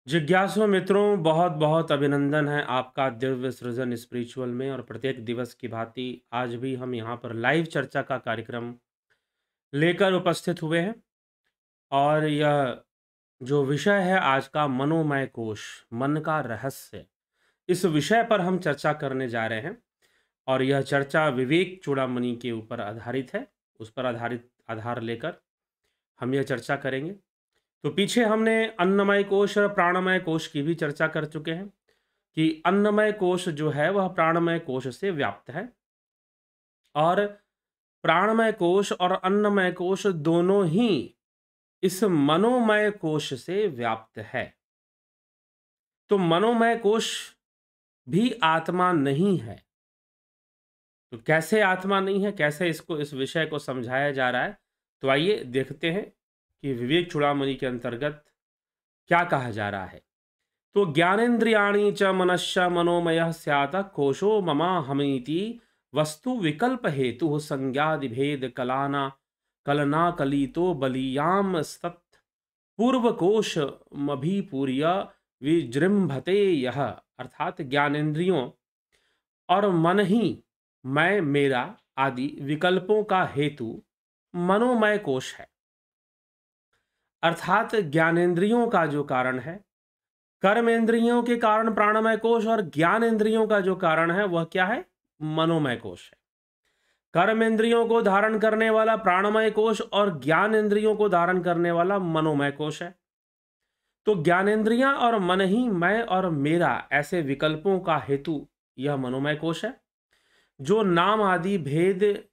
जिज्ञासु मित्रों, बहुत बहुत अभिनंदन है आपका दिव्य सृजन स्पिरिचुअल में। और प्रत्येक दिवस की भांति आज भी हम यहाँ पर लाइव चर्चा का कार्यक्रम लेकर उपस्थित हुए हैं। और यह जो विषय है आज का, मनोमय कोश, मन का रहस्य, इस विषय पर हम चर्चा करने जा रहे हैं। और यह चर्चा विवेक चूड़ामणि के ऊपर आधारित है। उस पर आधारित आधार लेकर हम यह चर्चा करेंगे। तो पीछे हमने अन्नमय कोश और प्राणमय कोश की भी चर्चा कर चुके हैं कि अन्नमय कोश जो है वह प्राणमय कोश से व्याप्त है, और प्राणमय कोश और अन्नमय कोश दोनों ही इस मनोमय कोश से व्याप्त है। तो मनोमय कोश भी आत्मा नहीं है। तो कैसे आत्मा नहीं है, कैसे इस विषय को समझाया जा रहा है, तो आइए देखते हैं कि विवेक चूड़ामणि के अंतर्गत क्या कहा जा रहा है। तो ज्ञानेन्द्रियाणि च मनश्च मनोमयः स्यात् कोशो ममाहमीति वस्तु विकल्प हेतु संज्ञादि भेद कलाना कलना कलितो बलियाम स्तत् पूर्व कोश मभिपूर्य विजृंभते यह। अर्थात ज्ञानेन्द्रियों और मन ही मैं, मेरा आदि विकल्पों का हेतु मनोमय कोश है। अर्थात ज्ञानेन्द्रियों का जो कारण है, कर्मेंद्रियों के कारण प्राणमय कोश, और ज्ञानेन्द्रियों का जो कारण है वह क्या है? मनोमय कोश है। कर्मेंद्रियों को धारण करने वाला प्राणमय कोश और ज्ञानेन्द्रियों को धारण करने वाला मनोमय कोश है। तो ज्ञानेन्द्रियां और मन ही मैं और मेरा ऐसे विकल्पों का हेतु यह मनोमय कोश है, जो नाम आदि भेद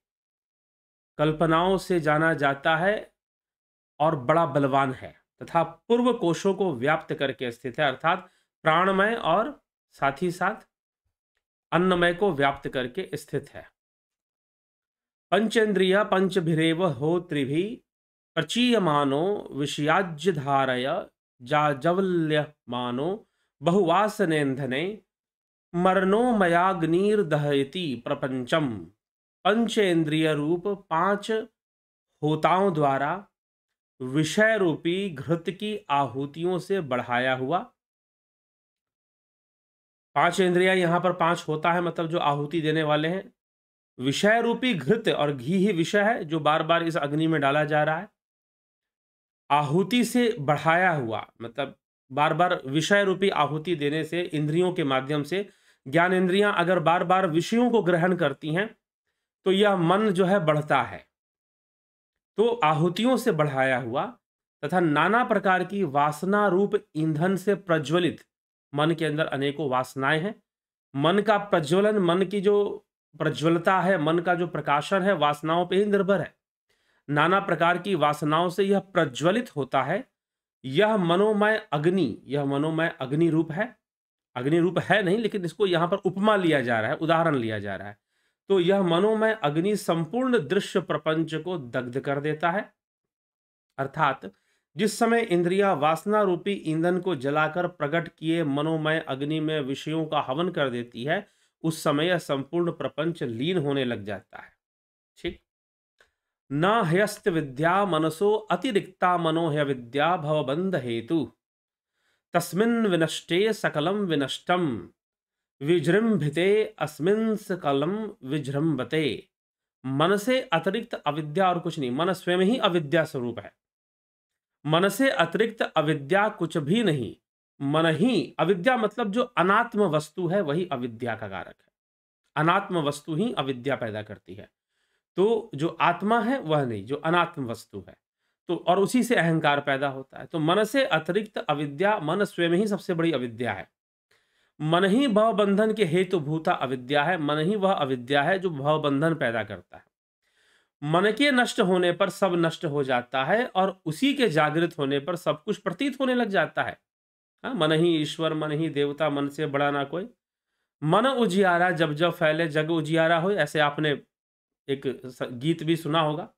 कल्पनाओं से जाना जाता है और बड़ा बलवान है, तथा पूर्व कोशों को व्याप्त करके स्थित है। अर्थात प्राणमय और साथ ही साथ अन्नमय को व्याप्त करके स्थित है। पंचेन्द्रिय पंचभिरेव हो त्रिभि प्रचीयमानो विषयाज्य धारय जाजवल्यमानो बहुवासनेन्धने मरणोमयाग्निर्दहयति प्रपंचम। पंचेन्द्रिय रूप पांच होताओं द्वारा विषय रूपी घृत की आहुतियों से बढ़ाया हुआ। पांच इंद्रियां, यहां पर पांच होता है, मतलब जो आहुति देने वाले हैं। विषय रूपी घृत, और घी ही विषय है जो बार बार इस अग्नि में डाला जा रहा है। आहुति से बढ़ाया हुआ मतलब बार बार विषय रूपी आहुति देने से, इंद्रियों के माध्यम से ज्ञान इंद्रियां अगर बार बार विषयों को ग्रहण करती हैं तो यह मन जो है बढ़ता है। तो आहुतियों से बढ़ाया हुआ तथा नाना प्रकार की वासना रूप ईंधन से प्रज्वलित, मन के अंदर अनेकों वासनाएं हैं। मन का प्रज्वलन, मन की जो प्रज्वलता है, मन का जो प्रकाशन है, वासनाओं पे ही निर्भर है। नाना प्रकार की वासनाओं से यह प्रज्वलित होता है। यह मनोमय अग्नि, यह मनोमय अग्नि रूप है। अग्नि रूप है नहीं, लेकिन इसको यहां पर उपमा लिया जा रहा है, उदाहरण लिया जा रहा है। तो यह मनोमय अग्नि संपूर्ण दृश्य प्रपंच को दग्ध कर देता है। अर्थात जिस समय इंद्रियां वासना रूपी ईंधन को जलाकर प्रकट किए मनोमय अग्नि में विषयों का हवन कर देती है, उस समय यह संपूर्ण प्रपंच लीन होने लग जाता है। ठीक। न ह्यस्त विद्या मनसो अतिरिक्ता मनोह्य विद्या भवबंध हेतु तस्मिन् विनष्टे सकलम विनष्टम विजृंभिते अस्मिन् सकलम विजृंभते। मन से अतिरिक्त अविद्या और कुछ नहीं, मन स्वयं ही अविद्या स्वरूप है। मन से अतिरिक्त अविद्या कुछ भी नहीं। मन ही अविद्या, मतलब जो अनात्म वस्तु है वही अविद्या का कारक है। अनात्म वस्तु ही अविद्या पैदा करती है। तो जो आत्मा है वह नहीं, जो अनात्म वस्तु है। तो और उसी से अहंकार पैदा होता है। तो मन से अतिरिक्त अविद्या, मन स्वयं ही सबसे बड़ी अविद्या है। मन ही भव बंधन के हेतु भूता अविद्या है। मन ही वह अविद्या है जो भव बंधन पैदा करता है। मन के नष्ट होने पर सब नष्ट हो जाता है, और उसी के जागृत होने पर सब कुछ प्रतीत होने लग जाता है। हाँ, मन ही ईश्वर, मन ही देवता, मन से बड़ा ना कोई। मन उजियारा जब जब फैले जग उजियारा हो, ऐसे आपने एक गीत भी सुना होगा।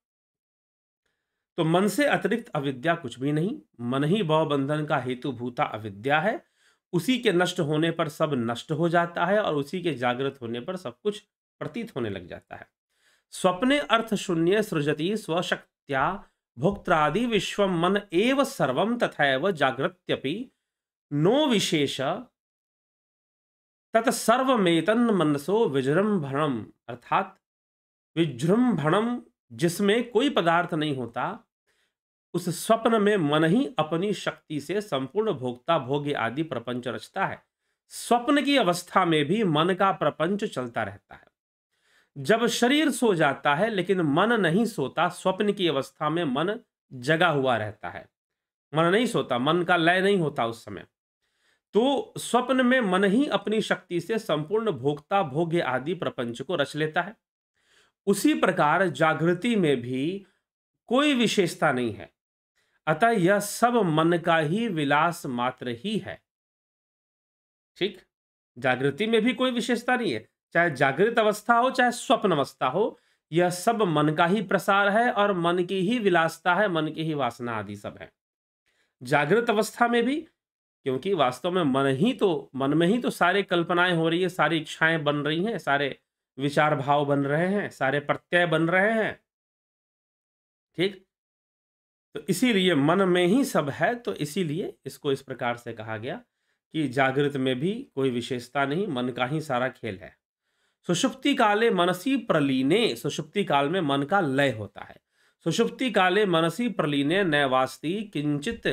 तो मन से अतिरिक्त अविद्या कुछ भी नहीं। मन ही भव बंधन का हेतु भूता अविद्या है। उसी के नष्ट होने पर सब नष्ट हो जाता है, और उसी के जागृत होने पर सब कुछ प्रतीत होने लग जाता है। स्वप्ने अर्थ शून्य सृजति स्वशक्त्या भोक्त्रादि विश्वम मन एव सर्वम तथैव जागृत्यपि नो विशेष तत्सर्वमेतन मनसो विजृंभणम, अर्थात विजृंभणम जिसमें कोई पदार्थ नहीं होता, उस स्वप्न में मन ही अपनी शक्ति से संपूर्ण भोक्ता भोग्य आदि प्रपंच रचता है। स्वप्न की अवस्था में भी मन का प्रपंच चलता रहता है। जब शरीर सो जाता है लेकिन मन नहीं सोता, स्वप्न की अवस्था में मन जगा हुआ रहता है, मन नहीं सोता, मन का लय नहीं होता उस समय। तो स्वप्न में मन ही अपनी शक्ति से संपूर्ण भोक्ता भोग्य आदि प्रपंच को रच लेता है। उसी प्रकार जागृति में भी कोई विशेषता नहीं है, अतः यह सब मन का ही विलास मात्र ही है। ठीक, जागृति में भी कोई विशेषता नहीं है, चाहे जागृत अवस्था हो चाहे स्वप्न अवस्था हो, यह सब मन का ही प्रसार है और मन की ही विलासता है, मन की ही वासना आदि सब है। जागृत अवस्था में भी, क्योंकि वास्तव में मन में ही तो सारी कल्पनाएं हो रही है, सारी इच्छाएं बन रही हैं, सारे विचार भाव बन रहे हैं, सारे प्रत्यय बन रहे हैं। ठीक, तो इसीलिए मन में ही सब है, तो इसीलिए इसको इस प्रकार से कहा गया कि जागृत में भी कोई विशेषता नहीं, मन का ही सारा खेल है। सुषुप्ति काले मनसी प्रलीने, सुषुप्ति काल में मन का लय होता है। सुषुप्ति काले मनसी प्रलीने नैवास्ति किंचित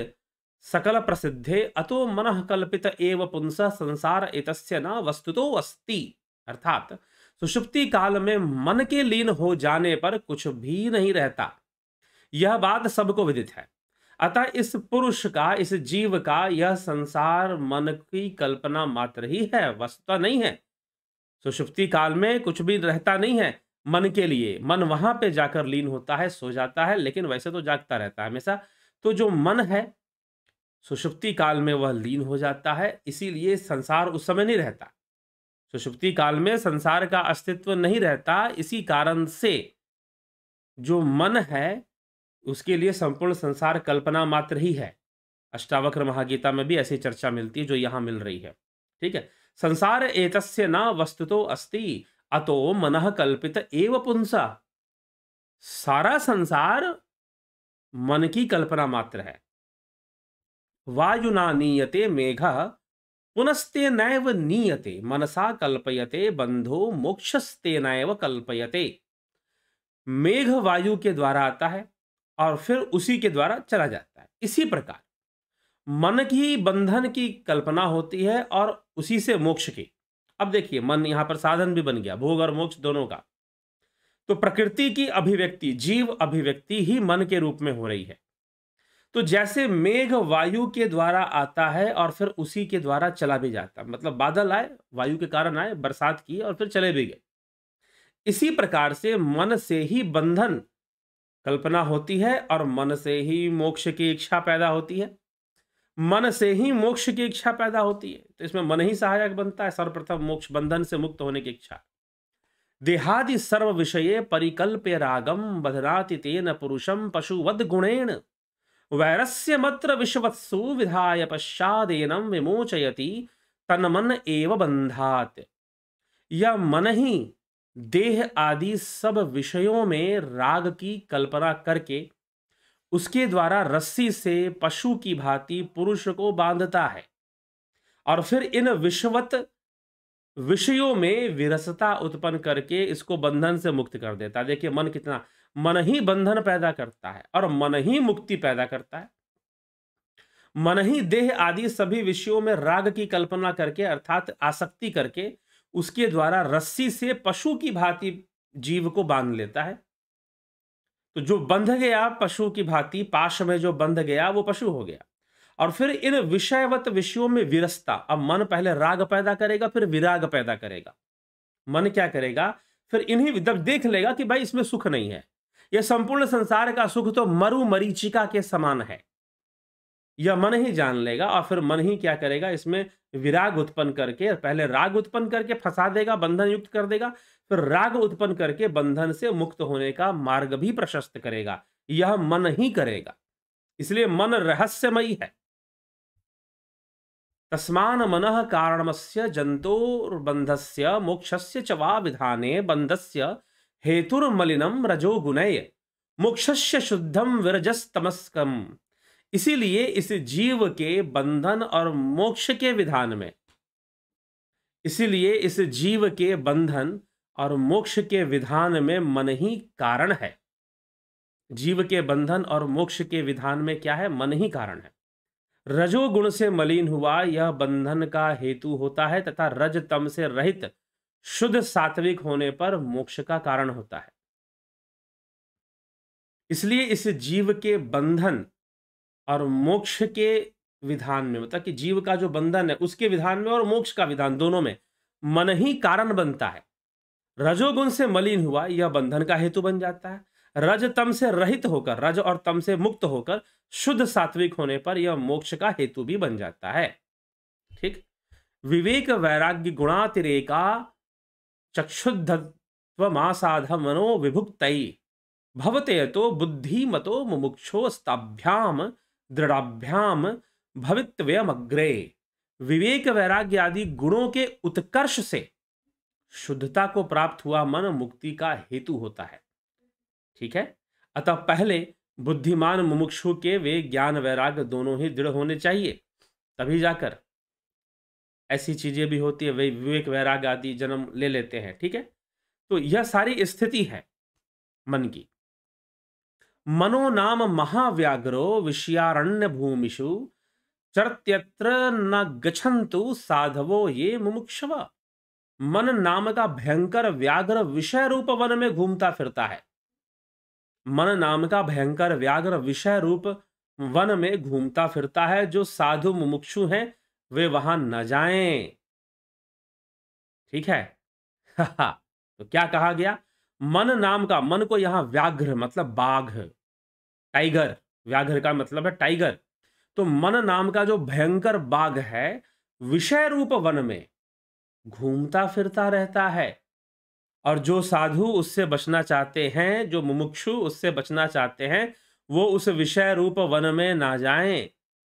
सकल प्रसिद्धे अतो मनः कल्पित एव पुंस संसार एतस्य न वस्तुतो अस्ति, अर्थात सुषुप्ति काल में मन के लीन हो जाने पर कुछ भी नहीं रहता, यह बात सबको विदित है। अतः इस पुरुष का, इस जीव का यह संसार मन की कल्पना मात्र ही है, वस्तुतः नहीं है। सुषुप्ति काल में कुछ भी रहता नहीं है मन के लिए, मन वहां पे जाकर लीन होता है, सो जाता है, लेकिन वैसे तो जागता रहता है हमेशा। तो जो मन है सुषुप्ति काल में वह लीन हो जाता है, इसीलिए संसार उस समय नहीं रहता। सुषुप्ति काल में संसार का अस्तित्व नहीं रहता, इसी कारण से जो मन है उसके लिए संपूर्ण संसार कल्पना मात्र ही है। अष्टावक्र महागीता में भी ऐसी चर्चा मिलती है जो यहां मिल रही है। ठीक है, संसार एतस्य न वस्तुतो अस्ति अतो मनः कल्पित एव पुंसा, सारा संसार मन की कल्पना मात्र है। वायुना नीयते मेघः पुनस्तेनैव नीयते, मनसा कल्पयते बंधो मोक्षस्तेनैव कल्पयते। मेघ वायु के द्वारा आता है और फिर उसी के द्वारा चला जाता है। इसी प्रकार मन की बंधन की कल्पना होती है और उसी से मोक्ष की। अब देखिए, मन यहां पर साधन भी बन गया, भोग और मोक्ष दोनों का। तो प्रकृति की अभिव्यक्ति, जीव अभिव्यक्ति ही मन के रूप में हो रही है। तो जैसे मेघ वायु के द्वारा आता है और फिर उसी के द्वारा चला भी जाता है, मतलब बादल आए, वायु के कारण आए, बरसात की और फिर चले भी गए। इसी प्रकार से मन से ही बंधन कल्पना होती है और मन से ही मोक्ष की इच्छा पैदा होती है, मन से ही मोक्ष की इच्छा पैदा होती है। तो इसमें मन ही सहायक बनता है। सर्वप्रथम मोक्ष, बंधन से मुक्त होने की इच्छा। देहादि सर्व विषये परिकल्प्य रागम बधनाति तेन पुरुषम पशुवद गुणेन वैरस्य मत्र विश्वत्सु विधाय पश्चादेनम विमोचयति तन्मन एव बंधात। यह मन ही देह आदि सब विषयों में राग की कल्पना करके उसके द्वारा रस्सी से पशु की भांति पुरुष को बांधता है और फिर इन विषवत विषयों में विरसता उत्पन्न करके इसको बंधन से मुक्त कर देता है। देखिए मन कितना, मन ही बंधन पैदा करता है और मन ही मुक्ति पैदा करता है। मन ही देह आदि सभी विषयों में राग की कल्पना करके अर्थात आसक्ति करके उसके द्वारा रस्सी से पशु की भांति जीव को बांध लेता है। तो जो बंध गया पशु की भांति, पाश में जो बंध गया वो पशु हो गया। और फिर इन विषयवत विषयों में विरसता, अब मन पहले राग पैदा करेगा फिर विराग पैदा करेगा। मन क्या करेगा, फिर इन्हीं जब देख लेगा कि भाई इसमें सुख नहीं है, यह संपूर्ण संसार का सुख तो मरु मरीचिका के समान है, यह मन ही जान लेगा। और फिर मन ही क्या करेगा, इसमें विराग उत्पन्न करके, पहले राग उत्पन्न करके फंसा देगा, बंधन युक्त कर देगा, फिर राग उत्पन्न करके बंधन से मुक्त होने का मार्ग भी प्रशस्त करेगा। यह मन ही करेगा, इसलिए मन रहस्यमयी है। तस्मान मनः कारणमस्य जंतोर्बंधस्य मोक्षस्य च वा विधाने बंधस्य हेतुर्मलिनं रजो गुणैः मोक्षस्य शुद्धं विरजस्तमस्कम् इसीलिए इस जीव के बंधन और मोक्ष के विधान में, इसीलिए इस जीव के बंधन और मोक्ष के विधान में मन ही कारण है। जीव के बंधन और मोक्ष के विधान में क्या है? मन ही कारण है। रजोगुण से मलिन हुआ यह बंधन का हेतु होता है तथा रज तम से रहित शुद्ध सात्विक होने पर मोक्ष का कारण होता है। इसलिए इस जीव के बंधन और मोक्ष के विधान में, मतलब कि जीव का जो बंधन है उसके विधान में और मोक्ष का विधान, दोनों में मन ही कारण बनता है। रजोगुण से मलिन हुआ यह बंधन का हेतु बन जाता है। रज तम से रहित होकर, रज और तम से मुक्त होकर शुद्ध सात्विक होने पर यह मोक्ष का हेतु भी बन जाता है। ठीक। विवेक वैराग्य गुणातिरेका चक्षुद्धत्वमासाध मनो विभुक्तई भवते तो बुद्धिमतो मुमुक्षोस्ताभ्याम दृढ़ाभ्याम भवित्वयमग्रे। विवेक वैराग्य आदि गुणों के उत्कर्ष से शुद्धता को प्राप्त हुआ मन मुक्ति का हेतु होता है। ठीक है। अतः पहले बुद्धिमान मुमुक्षु के वे ज्ञान वैराग्य दोनों ही दृढ़ होने चाहिए, तभी जाकर ऐसी चीजें भी होती है, वे विवेक वैराग्य आदि जन्म ले लेते हैं। ठीक है। तो यह सारी स्थिति है मन की। मनो नाम महाव्याघ्रो विषयारण्य भूमिषु चरत्यत्र न गच्छन्तु साधवो ये मुमुक्षव। मन नाम का भयंकर व्याघ्र विषय रूप वन में घूमता फिरता है। मन नाम का भयंकर व्याघ्र विषय रूप वन में घूमता फिरता है। जो साधु मुमुक्षु हैं वे वहां न जाएं। ठीक है। तो क्या कहा गया? मन नाम का, मन को यहां व्याघ्र मतलब बाघ, टाइगर, व्याघ्र का मतलब है टाइगर। तो मन नाम का जो भयंकर बाघ है विषय रूप वन में घूमता फिरता रहता है। और जो साधु उससे बचना चाहते हैं, जो मुमुक्षु उससे बचना चाहते हैं, वो उस विषय रूप वन में ना जाएं,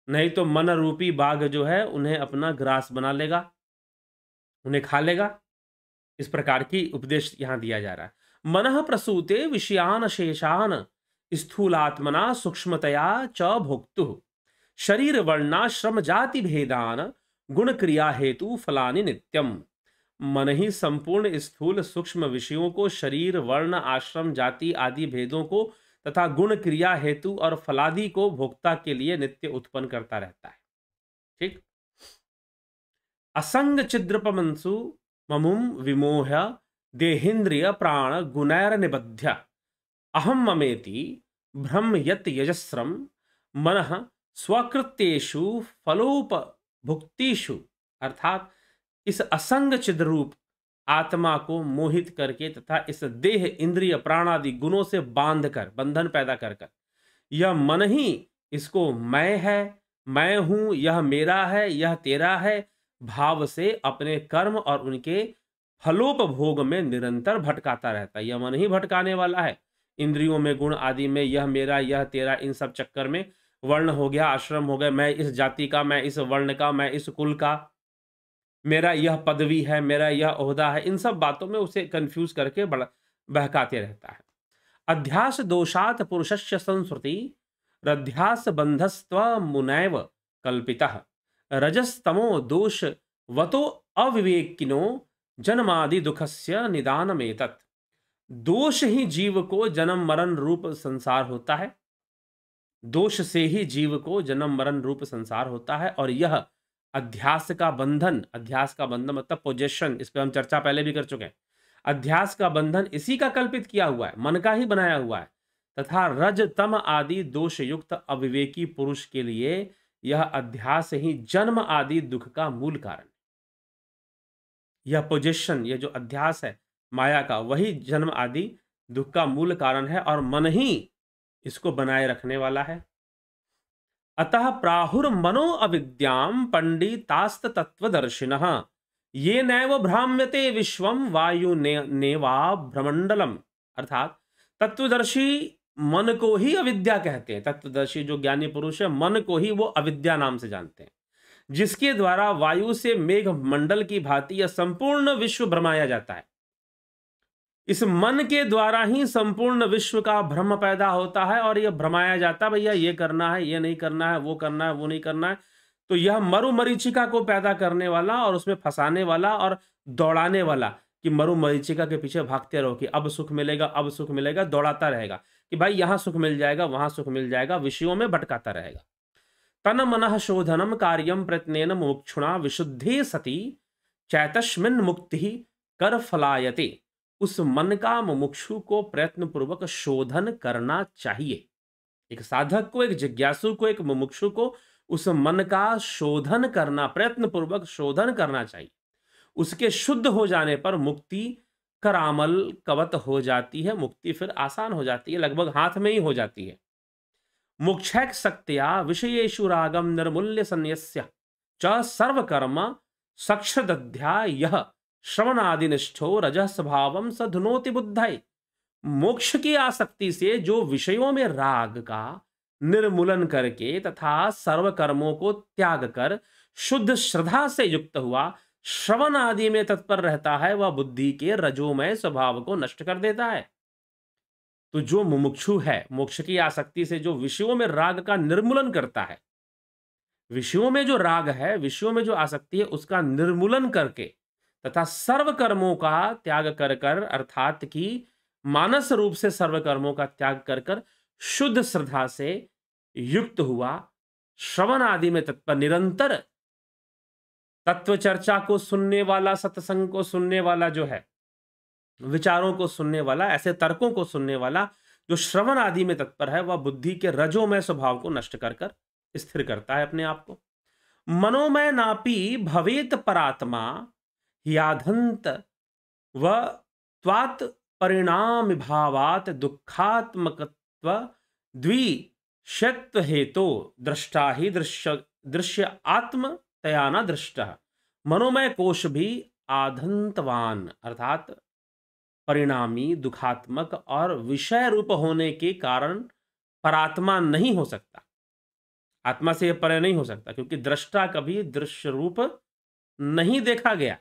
नहीं तो मन रूपी बाघ जो है उन्हें अपना ग्रास बना लेगा, उन्हें खा लेगा। इस प्रकार की उपदेश यहां दिया जा रहा है। मनः प्रसूते विषयान शेषान स्थूलात्मना सूक्ष्मतया च भोक्तुः शरीर वर्णाश्रम जाति भेदान गुण क्रिया हेतु फलानि नित्यम। मन ही संपूर्ण स्थूल सूक्ष्म विषयों को, शरीर वर्ण आश्रम जाति आदि भेदों को तथा गुण क्रिया हेतु और फलादि को भोक्ता के लिए नित्य उत्पन्न करता रहता है। ठीक। असंग चिद्रपमंसु ममुम विमोह देहेन्द्रिय प्राण गुणैर निबध्य अहम ममेति ब्रह्म यत यजस्रम मनः स्वकृत्येषु फलोपभुक्तिषु। अर्थात इस असंग चिद्रूप आत्मा को मोहित करके तथा इस देह इंद्रिय प्राणादि गुणों से बांधकर, बंधन पैदा कर कर, यह मन ही इसको मैं है, मैं हूं, यह मेरा है, यह तेरा है भाव से अपने कर्म और उनके फलोपभोग में निरंतर भटकाता रहता है। यह मन ही भटकाने वाला है। इंद्रियों में, गुण आदि में, यह मेरा, यह तेरा, इन सब चक्कर में, वर्ण हो गया, आश्रम हो गया, मैं इस जाति का, मैं इस वर्ण का, मैं इस कुल का, मेरा यह पदवी है, मेरा यह ओहदा है, इन सब बातों में उसे कंफ्यूज करके बहकाते रहता है। अध्यास दोषात पुरुषस्य संस्कृति रध्यास बंधस्त्व मुनैव कल्पितः रजस्तमो दोष वतो अविवेकिनो जन्मादि दुखस्य निदानमेतत्। दोष ही जीव को जन्म मरण रूप संसार होता है। दोष से ही जीव को जन्म मरण रूप संसार होता है। और यह अध्यास का बंधन, अध्यास का बंधन मतलब पोजेशन, इस पर हम चर्चा पहले भी कर चुके हैं। अध्यास का बंधन इसी का कल्पित किया हुआ है, मन का ही बनाया हुआ है। तथा रज तम आदि दोष युक्त अविवेकी पुरुष के लिए यह अध्यास ही जन्म आदि दुख का मूल कारण है। यह पोजेशन, यह जो अध्यास है माया का, वही जन्म आदि दुख का मूल कारण है और मन ही इसको बनाए रखने वाला है। अतः प्राहुर्मनो अविद्याम पंडितास्त तत्वदर्शिनः ये नैव भ्राम्यते विश्वम वायु नेवा भ्रमंडलम। अर्थात तत्वदर्शी मन को ही अविद्या कहते हैं। तत्वदर्शी जो ज्ञानी पुरुष है, मन को ही वो अविद्या नाम से जानते हैं, जिसके द्वारा वायु से मेघ मंडल की भांति यह संपूर्ण विश्व भ्रमाया जाता है। इस मन के द्वारा ही संपूर्ण विश्व का भ्रम पैदा होता है और यह भ्रमाया जाता है, भैया ये करना है, ये नहीं करना है, वो करना है, वो नहीं करना है। तो यह मरुमरीचिका को पैदा करने वाला और उसमें फंसाने वाला और दौड़ाने वाला कि मरुमरीचिका के पीछे भागते रहो कि अब सुख मिलेगा, अब सुख मिलेगा, दौड़ाता रहेगा कि भाई यहां सुख मिल जाएगा, वहां सुख मिल जाएगा, विषयों में भटकाता रहेगा। तन मनः शोधनम कार्यम प्रयत्नेन मुमुक्षुणा विशुद्धि सती चैतस्मिन् मुक्ति कर फलायते। उस मन का मुमुक्षु को प्रयत्न पूर्वक शोधन करना चाहिए। एक साधक को, एक जिज्ञासु को, एक मुमुक्षु को उस मन का शोधन करना, प्रयत्न पूर्वक शोधन करना चाहिए। उसके शुद्ध हो जाने पर मुक्ति करामल कवत हो जाती है। मुक्ति फिर आसान हो जाती है, लगभग हाथ में ही हो जाती है। मुक्षैक शक्त्या विषयेषु रागम निर्मूल्य संन्यस्य च सर्वकर्म सक्षदध्यायः श्रवणादिनिष्ठो रजः स्वभावम स धुनोति बुद्धये। मोक्ष की आसक्ति से जो विषयों में राग का निर्मूलन करके तथा सर्व कर्मों को त्याग कर शुद्ध श्रद्धा से युक्त हुआ श्रवण आदि में तत्पर रहता है, वह बुद्धि के रजोमय स्वभाव को नष्ट कर देता है। तो जो मुमुक्षु है, मोक्ष की आसक्ति से जो विषयों में राग का निर्मूलन करता है, विषयों में जो राग है, विषयों में जो आसक्ति है, उसका निर्मूलन करके तथा सर्व कर्मों का त्याग कर कर, अर्थात कि मानस रूप से सर्व कर्मों का त्याग कर कर शुद्ध श्रद्धा से युक्त हुआ, श्रवण आदि में तत्पर निरंतर तत्व चर्चा को सुनने वाला, सत्संग को सुनने वाला जो है, विचारों को सुनने वाला, ऐसे तर्कों को सुनने वाला जो श्रवण आदि में तत्पर है, वह बुद्धि के रजोमय स्वभाव को नष्ट कर कर स्थिर करता है अपने आप को। मनोमय नापि भवेत परात्मा याधंत व त्वात् परिणाम भावात दुखात्मकत्व द्विषत्व हेतु दृष्टा ही दृश्य आत्म तया न दृष्ट। मनोमय कोश भी आधंतवान अर्थात परिणामी, दुखात्मक और विषय रूप होने के कारण परात्मा नहीं हो सकता, आत्मा से यह परे नहीं हो सकता, क्योंकि दृष्टा कभी दृश्य रूप नहीं देखा गया।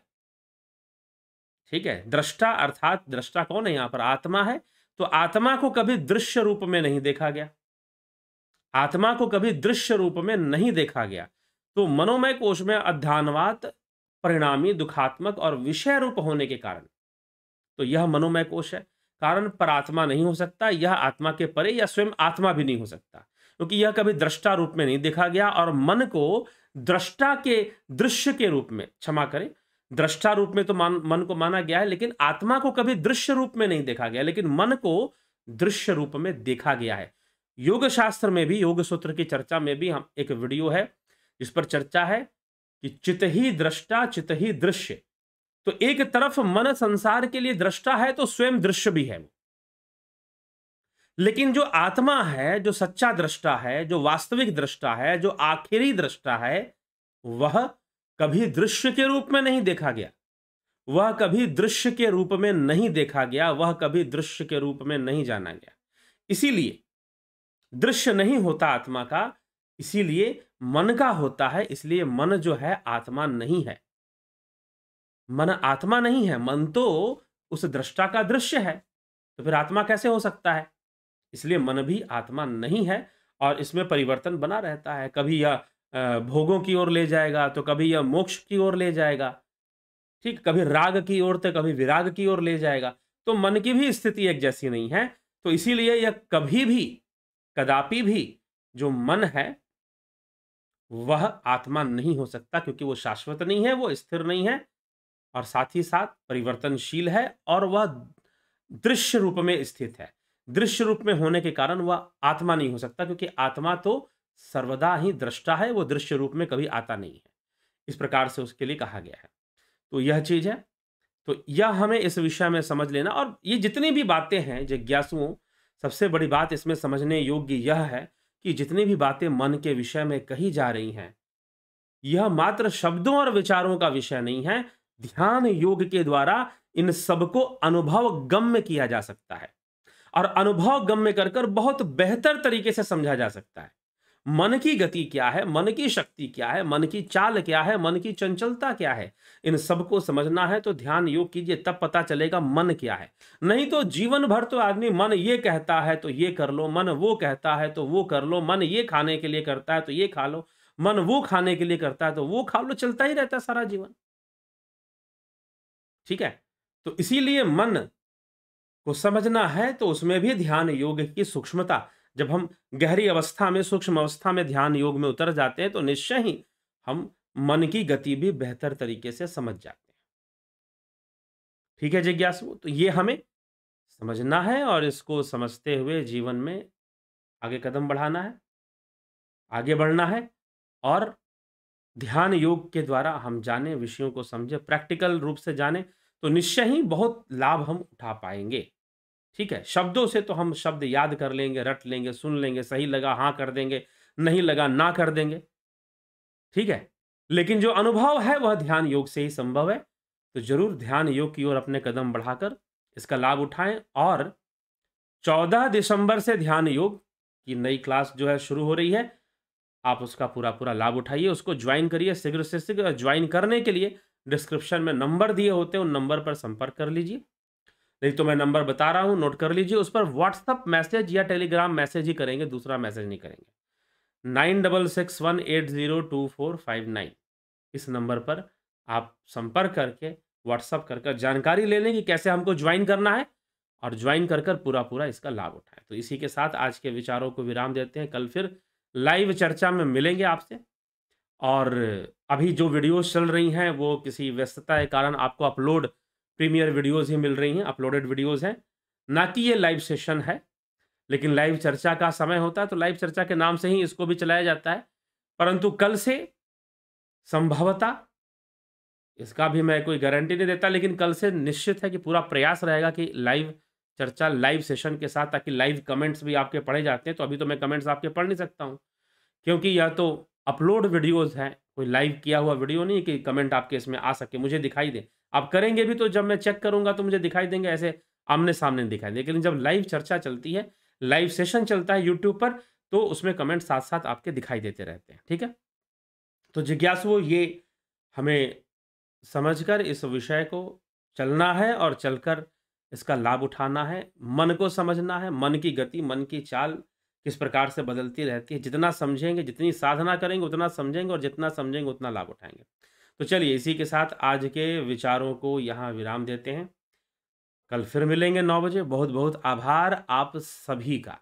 ठीक है, दृष्टा अर्थात दृष्टा कौन है? यहां पर आत्मा है। तो आत्मा को कभी दृश्य रूप में नहीं देखा गया, आत्मा को कभी दृश्य रूप में नहीं देखा गया। तो मनोमय कोश में अध्यानवात परिणामी, दुखात्मक और विषय रूप होने के कारण, तो यह मनोमय कोश है, कारण परात्मा नहीं हो सकता। यह आत्मा के परे या स्वयं आत्मा भी नहीं हो सकता, क्योंकि यह कभी दृष्टा रूप में नहीं देखा गया। और मन को दृष्टा के दृश्य के रूप में, क्षमा करें, दृष्टा रूप में तो मन को माना गया है, लेकिन आत्मा को कभी दृश्य रूप में नहीं देखा गया, लेकिन मन को दृश्य रूप में देखा गया है। योग शास्त्र में भी, योग सूत्र की चर्चा में भी हम एक वीडियो है जिस पर चर्चा है कि चित ही दृष्टा चित ही दृश्य। तो एक तरफ मन संसार के लिए दृष्टा है तो स्वयं दृश्य भी है वो, लेकिन जो आत्मा है, जो सच्चा दृष्टा है, जो वास्तविक दृष्टा है, जो आखिरी दृष्टा है, वह कभी दृश्य के रूप में नहीं देखा गया, वह कभी दृश्य के रूप में नहीं देखा गया, वह कभी दृश्य के रूप में नहीं जाना गया। इसीलिए दृश्य नहीं होता आत्मा का, इसीलिए मन का होता है। इसलिए मन जो है आत्मा नहीं है, मन आत्मा नहीं है, मन तो उस दृष्टा का दृश्य है। तो फिर आत्मा कैसे हो सकता है? इसलिए मन भी आत्मा नहीं है और इसमें परिवर्तन बना रहता है। कभी यह भोगों की ओर ले जाएगा, तो कभी यह मोक्ष की ओर ले जाएगा, ठीक, कभी राग की ओर तो कभी विराग की ओर ले जाएगा। तो मन की भी स्थिति एक जैसी नहीं है। तो इसीलिए यह कभी भी, कदापि भी जो मन है वह आत्मा नहीं हो सकता, क्योंकि वो शाश्वत नहीं है, वो स्थिर नहीं है और साथ ही साथ परिवर्तनशील है और वह दृश्य रूप में स्थित है। दृश्य रूप में होने के कारण वह आत्मा नहीं हो सकता, क्योंकि आत्मा तो सर्वदा ही दृष्टा है, वो दृश्य रूप में कभी आता नहीं है। इस प्रकार से उसके लिए कहा गया है। तो यह चीज है, तो यह हमें इस विषय में समझ लेना। और ये जितनी भी बातें हैं जिज्ञासुओं, सबसे बड़ी बात इसमें समझने योग्य यह है कि जितनी भी बातें मन के विषय में कही जा रही हैं, यह मात्र शब्दों और विचारों का विषय नहीं है। ध्यान योग के द्वारा इन सबको अनुभव गम्य किया जा सकता है और अनुभव गम्य कर बहुत बेहतर तरीके से समझा जा सकता है। मन की गति क्या है, मन की शक्ति क्या है, मन की चाल क्या है, मन की चंचलता क्या है, इन सबको समझना है तो ध्यान योग कीजिए, तब पता चलेगा मन क्या है। नहीं तो जीवन भर तो आदमी मन ये कहता है तो ये कर लो, मन वो कहता है तो वो कर लो, मन ये खाने के लिए करता है तो ये खा लो, मन वो खाने के लिए करता है तो वो खा लो, चलता ही रहता है सारा जीवन। ठीक है? तो इसीलिए मन को समझना है तो उसमें भी ध्यान योग की सूक्ष्मता, जब हम गहरी अवस्था में, सूक्ष्म अवस्था में ध्यान योग में उतर जाते हैं तो निश्चय ही हम मन की गति भी बेहतर तरीके से समझ जाते हैं। ठीक है जिज्ञासु, तो ये हमें समझना है और इसको समझते हुए जीवन में आगे कदम बढ़ाना है, आगे बढ़ना है और ध्यान योग के द्वारा हम जाने, विषयों को समझे, प्रैक्टिकल रूप से जाने तो निश्चय ही बहुत लाभ हम उठा पाएंगे। ठीक है? शब्दों से तो हम शब्द याद कर लेंगे, रट लेंगे, सुन लेंगे, सही लगा हाँ कर देंगे, नहीं लगा ना कर देंगे। ठीक है? लेकिन जो अनुभव है वह ध्यान योग से ही संभव है। तो ज़रूर ध्यान योग की ओर अपने कदम बढ़ाकर इसका लाभ उठाएँ और 14 दिसंबर से ध्यान योग की नई क्लास जो है शुरू हो रही है। आप उसका पूरा-पूरा लाभ उठाइए, उसको ज्वाइन करिए शीघ्र से शीघ्र। ज्वाइन करने के लिए डिस्क्रिप्शन में नंबर दिए होते हैं, उन नंबर पर संपर्क कर लीजिए। नहीं तो मैं नंबर बता रहा हूँ, नोट कर लीजिए। उस पर व्हाट्सएप मैसेज या टेलीग्राम मैसेज ही करेंगे, दूसरा मैसेज नहीं करेंगे। 9661802459 इस नंबर पर आप संपर्क करके, व्हाट्सएप कर जानकारी ले लें कि कैसे हमको ज्वाइन करना है और ज्वाइन कर पूरा-पूरा इसका लाभ उठाएँ। तो इसी के साथ आज के विचारों को विराम देते हैं। कल फिर लाइव चर्चा में मिलेंगे आपसे और अभी जो वीडियोज़ चल रही हैं, वो किसी व्यस्तता के कारण आपको अपलोड प्रीमियर वीडियोज़ ही मिल रही हैं, अपलोडेड वीडियोज़ हैं, ना कि ये लाइव सेशन है। लेकिन लाइव चर्चा का समय होता है, तो लाइव चर्चा के नाम से ही इसको भी चलाया जाता है। परंतु कल से संभवतः, इसका भी मैं कोई गारंटी नहीं देता, लेकिन कल से निश्चित है कि पूरा प्रयास रहेगा कि लाइव चर्चा, लाइव सेशन के साथ, ताकि लाइव कमेंट्स भी आपके पढ़े जाते हैं। तो अभी तो मैं कमेंट्स आपके पढ़ नहीं सकता हूँ, क्योंकि यह तो अपलोड वीडियोज़ हैं, कोई लाइव किया हुआ वीडियो नहीं कि कमेंट आपके इसमें आ सके, मुझे दिखाई दे। आप करेंगे भी तो जब मैं चेक करूँगा तो मुझे दिखाई देंगे, ऐसे आमने-सामने नहीं दिखाई देंगे। लेकिन जब लाइव चर्चा चलती है, लाइव सेशन चलता है यूट्यूब पर, तो उसमें कमेंट साथ-साथ आपके दिखाई देते रहते हैं। ठीक है? तो जिज्ञासुओं, ये हमें समझकर इस विषय को चलना है और चलकर इसका लाभ उठाना है। मन को समझना है, मन की गति, मन की चाल किस प्रकार से बदलती रहती है। जितना समझेंगे, जितनी साधना करेंगे उतना समझेंगे और जितना समझेंगे उतना लाभ उठाएँगे। तो चलिए, इसी के साथ आज के विचारों को यहाँ विराम देते हैं। कल फिर मिलेंगे 9 बजे। बहुत-बहुत आभार आप सभी का।